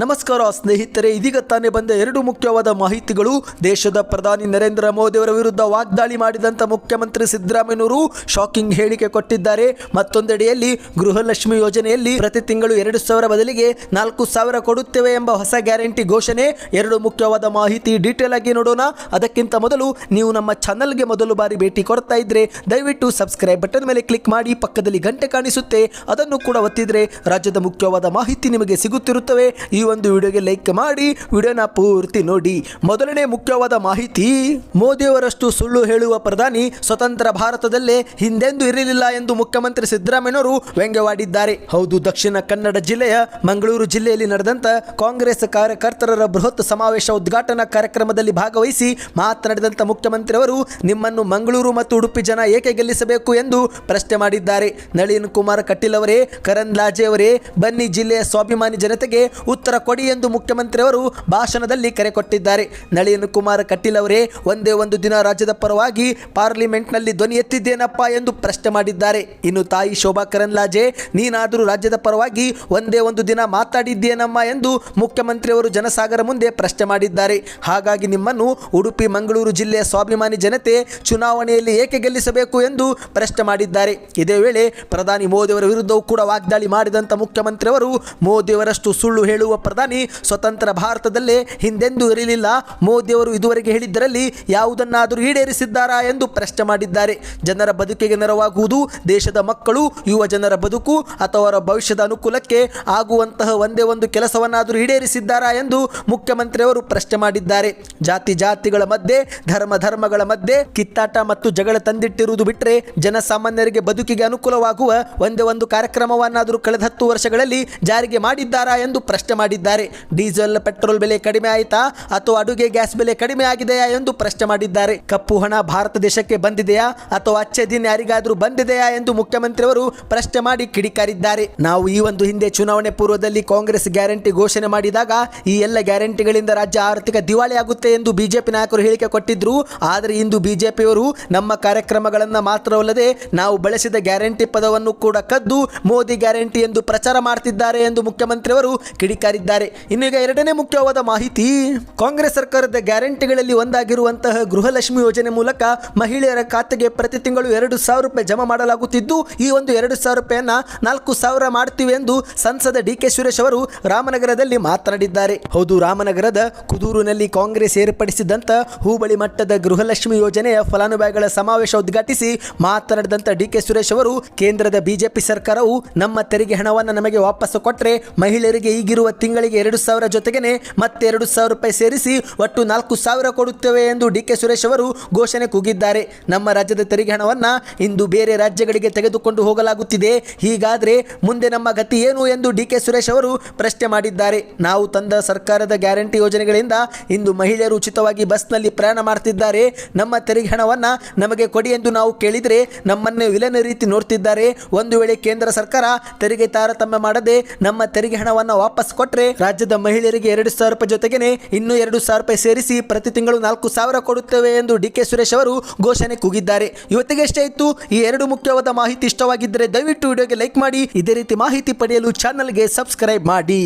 ನಮಸ್ಕಾರ ಸ್ನೇಹಿತರೆ, ಇದೀಗ ತಾನೇ ಬಂದ ಎರಡು ಮುಖ್ಯವಾದ ಮಾಹಿತಿಗಳು. ದೇಶದ ಪ್ರಧಾನಿ ನರೇಂದ್ರ ಮೋದಿ ಅವರ ವಿರುದ್ಧ ವಾಗ್ದಾಳಿ ಮಾಡಿದಂಥ ಮುಖ್ಯಮಂತ್ರಿ ಸಿದ್ದರಾಮಯ್ಯನವರು ಶಾಕಿಂಗ್ ಹೇಳಿಕೆ ಕೊಟ್ಟಿದ್ದಾರೆ. ಮತ್ತೊಂದೆಡೆಯಲ್ಲಿ ಗೃಹಲಕ್ಷ್ಮಿ ಯೋಜನೆಯಲ್ಲಿ ಪ್ರತಿ ತಿಂಗಳು 2,000 ಬದಲಿಗೆ 4,000 ಕೊಡುತ್ತೇವೆ ಎಂಬ ಹೊಸ ಗ್ಯಾರಂಟಿ ಘೋಷಣೆ. ಎರಡು ಮುಖ್ಯವಾದ ಮಾಹಿತಿ ಡೀಟೇಲ್ ಆಗಿ ನೋಡೋಣ. ಅದಕ್ಕಿಂತ ಮೊದಲು ನೀವು ನಮ್ಮ ಚಾನಲ್ಗೆ ಮೊದಲು ಬಾರಿ ಭೇಟಿ ಕೊಡ್ತಾ ಇದ್ರೆ ದಯವಿಟ್ಟು ಸಬ್ಸ್ಕ್ರೈಬ್ ಬಟನ್ ಮೇಲೆ ಕ್ಲಿಕ್ ಮಾಡಿ. ಪಕ್ಕದಲ್ಲಿ ಗಂಟೆ ಕಾಣಿಸುತ್ತೆ, ಅದನ್ನು ಕೂಡ ಒತ್ತಿದ್ರೆ ರಾಜ್ಯದ ಮುಖ್ಯವಾದ ಮಾಹಿತಿ ನಿಮಗೆ ಸಿಗುತ್ತಿರುತ್ತವೆ. ಈ ಒಂದು ವಿಡಿಯೋಗೆ ಲೈಕ್ ಮಾಡಿ ವಿಡಿಯೋನ ಪೂರ್ತಿ ನೋಡಿ. ಮೊದಲನೇ ಮುಖ್ಯವಾದ ಮಾಹಿತಿ, ಮೋದಿಯವರಷ್ಟು ಸುಳ್ಳು ಹೇಳುವ ಪ್ರಧಾನಿ ಸ್ವತಂತ್ರ ಭಾರತದಲ್ಲೇ ಹಿಂದೆಂದೂ ಇರಲಿಲ್ಲ ಎಂದು ಮುಖ್ಯಮಂತ್ರಿ ಸಿದ್ದರಾಮಯ್ಯನವರು ವ್ಯಂಗ್ಯವಾಡಿದ್ದಾರೆ. ಹೌದು, ದಕ್ಷಿಣ ಕನ್ನಡ ಜಿಲ್ಲೆಯ ಮಂಗಳೂರು ಜಿಲ್ಲೆಯಲ್ಲಿ ನಡೆದಂತ ಕಾಂಗ್ರೆಸ್ ಕಾರ್ಯಕರ್ತರ ಬೃಹತ್ ಸಮಾವೇಶ ಉದ್ಘಾಟನಾ ಕಾರ್ಯಕ್ರಮದಲ್ಲಿ ಭಾಗವಹಿಸಿ ಮಾತನಾಡಿದಂತ ಮುಖ್ಯಮಂತ್ರಿ ಅವರು ನಿಮ್ಮನ್ನು ಮಂಗಳೂರು ಮತ್ತು ಉಡುಪಿ ಜನ ಏಕೆ ಗೆಲ್ಲಿಸಬೇಕು ಎಂದು ಪ್ರಶ್ನೆ ಮಾಡಿದ್ದಾರೆ. ನಳಿನ್ ಕುಮಾರ್ ಕಟೀಲ್ ಅವರೇ, ಕರಂದ್ಲಾಜೆ ಅವರೇ, ಬನ್ನಿ ಜಿಲ್ಲೆಯ ಸ್ವಾಭಿಮಾನಿ ಜನತೆಗೆ ಉತ್ತರ ಕೊಡಿ ಎಂದು ಮುಖ್ಯಮಂತ್ರಿ ಅವರು ಭಾಷಣದಲ್ಲಿ ಕರೆ ಕೊಟ್ಟಿದ್ದಾರೆ. ನಳಿನ್ ಕುಮಾರ್ ಕಟೀಲ್ ಅವರೇ, ಒಂದೇ ಒಂದು ದಿನ ರಾಜ್ಯದ ಪರವಾಗಿ ಪಾರ್ಲಿಮೆಂಟ್ನಲ್ಲಿ ಧ್ವನಿ ಎತ್ತಿದ್ದೇನಪ್ಪ ಎಂದು ಪ್ರಶ್ನೆ ಮಾಡಿದ್ದಾರೆ. ಇನ್ನು ತಾಯಿ ಶೋಭಾ ಕರಂದ್ಲಾಜೆ, ನೀನಾದರೂ ರಾಜ್ಯದ ಪರವಾಗಿ ಒಂದೇ ಒಂದು ದಿನ ಮಾತಾಡಿದ್ದೇನಮ್ಮ ಎಂದು ಮುಖ್ಯಮಂತ್ರಿ ಅವರು ಜನಸಾಗರ ಮುಂದೆ ಪ್ರಶ್ನೆ ಮಾಡಿದ್ದಾರೆ. ಹಾಗಾಗಿ ನಿಮ್ಮನ್ನು ಉಡುಪಿ ಮಂಗಳೂರು ಜಿಲ್ಲೆಯ ಸ್ವಾಭಿಮಾನಿ ಜನತೆ ಚುನಾವಣೆಯಲ್ಲಿ ಏಕೆ ಗೆಲ್ಲಿಸಬೇಕು ಎಂದು ಪ್ರಶ್ನೆ ಮಾಡಿದ್ದಾರೆ. ಇದೇ ವೇಳೆ ಪ್ರಧಾನಿ ಮೋದಿಯವರ ವಿರುದ್ಧವೂ ಕೂಡ ವಾಗ್ದಾಳಿ ಮಾಡಿದಂಥ ಮುಖ್ಯಮಂತ್ರಿ ಅವರು ಮೋದಿಯವರಷ್ಟು ಸುಳ್ಳು ಹೇಳುವ ಪ್ರಧಾನಿ ಸ್ವತಂತ್ರ ಭಾರತದಲ್ಲೇ ಹಿಂದೆಂದೂ ಇರಲಿಲ್ಲ. ಮೋದಿಯವರು ಇದುವರೆಗೆ ಹೇಳಿದ್ದರಲ್ಲಿ ಯಾವುದನ್ನಾದರೂ ಈಡೇರಿಸಿದ್ದಾರಾ ಎಂದು ಪ್ರಶ್ನೆ ಮಾಡಿದ್ದಾರೆ. ಜನರ ಬದುಕಿಗೆ ನೆರವಾಗುವುದು, ದೇಶದ ಮಕ್ಕಳು ಯುವ ಜನರ ಬದುಕು ಅಥವಾ ಅವರ ಭವಿಷ್ಯದ ಅನುಕೂಲಕ್ಕೆ ಆಗುವಂತಹ ಒಂದೇ ಒಂದು ಕೆಲಸವನ್ನಾದರೂ ಈಡೇರಿಸಿದ್ದಾರಾ ಎಂದು ಮುಖ್ಯಮಂತ್ರಿ ಅವರು ಪ್ರಶ್ನೆ ಮಾಡಿದ್ದಾರೆ. ಜಾತಿಗಳ ಮಧ್ಯೆ, ಧರ್ಮಗಳ ಮಧ್ಯೆ ಕಿತ್ತಾಟ ಮತ್ತು ಜಗಳ ತಂದಿಟ್ಟಿರುವುದು ಬಿಟ್ಟರೆ ಜನಸಾಮಾನ್ಯರಿಗೆ ಬದುಕಿಗೆ ಅನುಕೂಲವಾಗುವ ಒಂದೇ ಒಂದು ಕಾರ್ಯಕ್ರಮವನ್ನಾದರೂ ಕಳೆದ 10 ವರ್ಷಗಳಲ್ಲಿ ಜಾರಿಗೆ ಮಾಡಿದ್ದಾರಾ ಎಂದು ಪ್ರಶ್ನೆ ಮಾಡಿದ್ದಾರೆ. ಡೀಸೆಲ್ ಪೆಟ್ರೋಲ್ ಬೆಲೆ ಕಡಿಮೆ ಆಯಿತಾ ಅಥವಾ ಅಡುಗೆ ಗ್ಯಾಸ್ ಬೆಲೆ ಕಡಿಮೆ ಆಗಿದೆಯಾ ಎಂದು ಪ್ರಶ್ನೆ ಮಾಡಿದ್ದಾರೆ. ಕಪ್ಪು ಹಣ ಭಾರತ ದೇಶಕ್ಕೆ ಬಂದಿದೆಯಾ ಅಥವಾ ಅಚ್ಚೆ ದಿನ ಯಾರಿಗಾದರೂ ಬಂದಿದೆಯಾ ಎಂದು ಮುಖ್ಯಮಂತ್ರಿ ಅವರು ಪ್ರಶ್ನೆ ಮಾಡಿ ಕಿಡಿಕಾರಿದ್ದಾರೆ. ನಾವು ಈ ಒಂದು ಹಿಂದೆ ಚುನಾವಣೆ ಪೂರ್ವದಲ್ಲಿ ಕಾಂಗ್ರೆಸ್ ಗ್ಯಾರಂಟಿ ಘೋಷಣೆ ಮಾಡಿದಾಗ ಈ ಎಲ್ಲ ಗ್ಯಾರಂಟಿಗಳಿಂದ ರಾಜ್ಯ ಆರ್ಥಿಕ ದಿವಾಳಿ ಆಗುತ್ತೆ ಎಂದು ಬಿಜೆಪಿ ನಾಯಕರು ಹೇಳಿಕೆ ಕೊಟ್ಟಿದ್ರು. ಆದರೆ ಇಂದು ಬಿಜೆಪಿಯವರು ನಮ್ಮ ಕಾರ್ಯಕ್ರಮಗಳನ್ನು ಮಾತ್ರವಲ್ಲದೆ ನಾವು ಬಳಸಿದ ಗ್ಯಾರಂಟಿ ಪದವನ್ನು ಕೂಡ ಕದ್ದು ಮೋದಿ ಗ್ಯಾರಂಟಿ ಎಂದು ಪ್ರಚಾರ ಮಾಡ್ತಿದ್ದಾರೆ ಎಂದು ಮುಖ್ಯಮಂತ್ರಿ ಅವರು ಕಿಡಿಕಾರಿದ್ದಾರೆ. ಇನ್ನೀಗ ಎರಡನೇ ಮುಖ್ಯವಾದ ಮಾಹಿತಿ, ಕಾಂಗ್ರೆಸ್ ಸರ್ಕಾರದ ಗ್ಯಾರಂಟಿಗಳಲ್ಲಿ ಒಂದಾಗಿರುವಂತಹ ಗೃಹಲಕ್ಷ್ಮಿ ಯೋಜನೆ ಮೂಲಕ ಮಹಿಳೆಯರ ಖಾತೆಗೆ ಪ್ರತಿ ತಿಂಗಳು 2,000 ರೂಪಾಯಿ ಜಮಾ ಮಾಡಲಾಗುತ್ತಿದ್ದು, ಈ ಒಂದು 2,000 ರೂಪಾಯಿಯನ್ನ 4,000 ಮಾಡ್ತೀವಿ ಎಂದು ಸಂಸದ ಡಿ.ಕೆ. ಸುರೇಶ್ ಅವರು ರಾಮನಗರದಲ್ಲಿ ಮಾತನಾಡಿದ್ದಾರೆ. ಹೌದು, ರಾಮನಗರದ ಕುದೂರಿನಲ್ಲಿ ಕಾಂಗ್ರೆಸ್ ಏರ್ಪಡಿಸಿದಂತ ಹೋಬಳಿ ಮಟ್ಟದ ಗೃಹಲಕ್ಷ್ಮಿ ಯೋಜನೆಯ ಫಲಾನುಭವಿಗಳ ಸಮಾವೇಶ ಉದ್ಘಾಟಿಸಿ ಮಾತನಾಡಿದಂತ ಡಿ.ಕೆ. ಸುರೇಶ್ ಅವರು, ಕೇಂದ್ರದ ಬಿಜೆಪಿ ಸರ್ಕಾರವು ನಮ್ಮ ತೆರಿಗೆ ಹಣವನ್ನು ನಮಗೆ ವಾಪಸ್ ಕೊಟ್ಟರೆ ಮಹಿಳೆಯರಿಗೆ ಈಗಿರುವ ತಿಂಗಳಿಗೆ 2,000 ಜೊತೆಗೇನೆ ಮತ್ತೆ 2,000 ರೂಪಾಯಿ ಸೇರಿಸಿ ಒಟ್ಟು 4,000 ಕೊಡುತ್ತೇವೆ ಎಂದು ಡಿ.ಕೆ. ಸುರೇಶ್ ಅವರು ಘೋಷಣೆ ಕೂಗಿದ್ದಾರೆ. ನಮ್ಮ ರಾಜ್ಯದ ತೆರಿಗೆ ಹಣವನ್ನು ಇಂದು ಬೇರೆ ರಾಜ್ಯಗಳಿಗೆ ತೆಗೆದುಕೊಂಡು ಹೋಗಲಾಗುತ್ತಿದೆ. ಹೀಗಾದರೆ ಮುಂದೆ ನಮ್ಮ ಗತಿ ಏನು ಎಂದು ಡಿ.ಕೆ. ಸುರೇಶ್ ಅವರು ಪ್ರಶ್ನೆ ಮಾಡಿದ್ದಾರೆ. ನಾವು ತಂದ ಸರ್ಕಾರದ ಗ್ಯಾರಂಟಿ ಯೋಜನೆಗಳಿಂದ ಇಂದು ಮಹಿಳೆಯರು ಉಚಿತವಾಗಿ ಬಸ್ನಲ್ಲಿ ಪ್ರಯಾಣ ಮಾಡ್ತಿದ್ದಾರೆ. ನಮ್ಮ ತೆರಿಗೆ ಹಣವನ್ನು ನಮಗೆ ಕೊಡಿ ಎಂದು ನಾವು ಕೇಳಿದರೆ ನಮ್ಮನ್ನೇ ವಿಲನ್ ರೀತಿ ನೋಡ್ತಿದ್ದಾರೆ. ಒಂದು ವೇಳೆ ಕೇಂದ್ರ ಸರ್ಕಾರ ತೆರಿಗೆ ತಾರತಮ್ಯ ಮಾಡದೆ ನಮ್ಮ ತೆರಿಗೆ ಹಣವನ್ನು ವಾಪಸ್ ಕೊಟ್ಟರೆ ರಾಜ್ಯದ ಮಹಿಳೆಯರಿಗೆ 2,000 ರೂಪಾಯಿ ಜೊತೆಗೇನೆ ಇನ್ನೂ 2,000 ರೂಪಾಯಿ ಸೇರಿಸಿ ಪ್ರತಿ ತಿಂಗಳು 4,000 ಕೊಡುತ್ತೇವೆ ಎಂದು ಡಿ.ಕೆ. ಸುರೇಶ್ ಅವರು ಘೋಷಣೆ ಕೂಗಿದ್ದಾರೆ. ಇವತ್ತಿಗೆ ಎಷ್ಟೇ ಇತ್ತು. ಈ ಎರಡು ಮುಖ್ಯವಾದ ಮಾಹಿತಿ ಇಷ್ಟವಾಗಿದ್ದರೆ ದಯವಿಟ್ಟು ವಿಡಿಯೋಗೆ ಲೈಕ್ ಮಾಡಿ. ಇದೇ ರೀತಿ ಮಾಹಿತಿ ಪಡೆಯಲು ಚಾನಲ್ಗೆ ಸಬ್ಸ್ಕ್ರೈಬ್ ಮಾಡಿ.